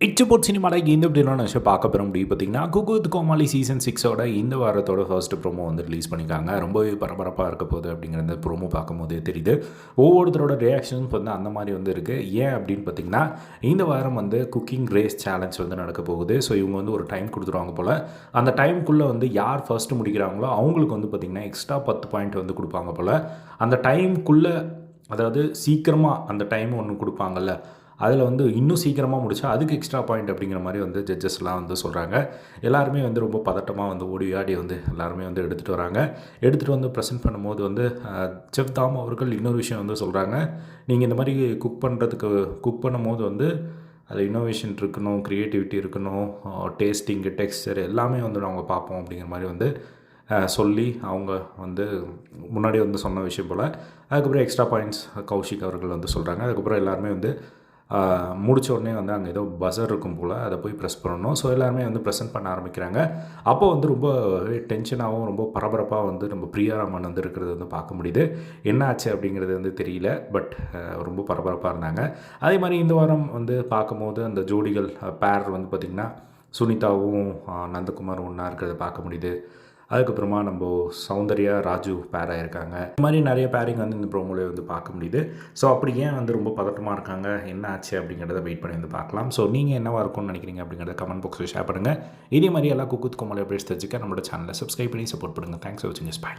இச்சப்போட் சினிமாவில் இந்த இப்படிலாம் விஷயம் பார்க்க பெற முடியும் பார்த்தீங்கன்னா குக்கு வித் கோமாளி சீசன் 6ஓட இந்த வாரத்தோட ஃபர்ஸ்ட் ப்ரோமோ வந்து ரிலீஸ் பண்ணியிருக்காங்க. ரொம்பவே பரபரப்பாக இருக்க போகுது அப்படிங்கிற இந்த ப்ரோமோ பார்க்கும்போதே தெரியுது. ஒவ்வொருத்தரோட ரியாக்ஷன்ஸ் வந்து அந்த மாதிரி வந்து இருக்குது. ஏன் அப்படின்னு பார்த்தீங்கன்னா இந்த வாரம் வந்து குக்கிங் ரேஸ் சேலஞ்ச் வந்து நடக்க போகுது. ஸோ இவங்க வந்து ஒரு டைம் கொடுத்துருவாங்க போல். அந்த டைமுக்குள்ளே வந்து யார் ஃபர்ஸ்ட்டு முடிக்கிறாங்களோ அவங்களுக்கு வந்து பார்த்திங்கன்னா எக்ஸ்ட்ரா 10 பாயிண்ட் வந்து கொடுப்பாங்க போல். அந்த டைமுக்குள்ளே அதாவது சீக்கிரமாக அந்த டைம் ஒன்று கொடுப்பாங்கல்ல, அதில் வந்து இன்னும் சீக்கிரமாக முடித்தா அதுக்கு எக்ஸ்ட்ரா பாயிண்ட் அப்படிங்கிற மாதிரி வந்து ஜட்ஜஸ்லாம் வந்து சொல்கிறாங்க. எல்லாருமே வந்து ரொம்ப பதட்டமாக வந்து ஓடி ஆடி வந்து எல்லாருமே வந்து எடுத்துகிட்டு வராங்க. எடுத்துகிட்டு வந்து ப்ரெசென்ட் பண்ணும்போது வந்து செஃப் தாம் அவர்கள் இன்னொரு விஷயம் வந்து சொல்கிறாங்க. நீங்கள் இந்த மாதிரி குக் பண்ணும்போது வந்து அதில் இன்னோவேஷன் இருக்கணும், க்ரியேட்டிவிட்டி இருக்கணும், டேஸ்டிங்கு, டெக்ஸ்சர் எல்லாமே வந்து நாங்கள் பார்ப்போம் அப்படிங்கிற மாதிரி வந்து சொல்லி அவங்க வந்து முன்னாடி வந்து சொன்ன விஷயம் போல். அதுக்கப்புறம் எக்ஸ்ட்ரா பாயிண்ட்ஸ் கௌஷிக் அவர்கள் வந்து சொல்கிறாங்க. அதுக்கப்புறம் எல்லாருமே வந்து முடித்த உடனே வந்து அங்கே ஏதோ பஸர் இருக்கும் போல், அதை போய் ப்ரெஸ் பண்ணணும். ஸோ எல்லாருமே வந்து ப்ரெசென்ட் பண்ண ஆரம்பிக்கிறாங்க. அப்போ வந்து ரொம்ப டென்ஷனாகவும் ரொம்ப பரபரப்பாக வந்து நம்ம பிரியாராமன் வந்து இருக்கிறது வந்து பார்க்க முடியுது. என்ன ஆச்சு அப்படிங்கிறது வந்து தெரியல. பட் ரொம்ப பரபரப்பாக இருந்தாங்க. அதே மாதிரி இந்த வாரம் வந்து பார்க்கும்போது அந்த ஜோடிகள் பேர் வந்து பார்த்திங்கன்னா சுனிதாவும் நந்தகுமாரும் ஒன்றா இருக்கிறத பார்க்க முடியுது. அதுக்கப்புறமா நம்ம சௌந்தர்யா ராஜு பேராக இருக்காங்க. இந்த மாதிரி நிறைய பேரிங் வந்து இந்த ப்ரோமோவில் வந்து பார்க்க முடியுது. ஸோ அப்படி ஏன் வந்து ரொம்ப பதட்டமாக இருக்காங்க, என்ன ஆச்சு அப்படிங்கிறத வெயிட் பண்ணி வந்து பார்க்கலாம். ஸோ நீங்கள் என்னவாக இருக்கும்னு நினைக்கிறீங்க அப்படிங்கிறத கமெண்ட் பாக்ஸில் ஷேர் பண்ணுங்கள். இதே மாதிரி எல்லாம் குக்கு வித் கோமாளி அப்டேட்ஸ் தெரிஞ்சுக்க நம்மளோட சேனலை சப்ஸ்கிரைப் பண்ணி சப்போர்ட் பண்ணுங்கள். தேங்க்ஸ் ஃபார் வாட்சிங். பை.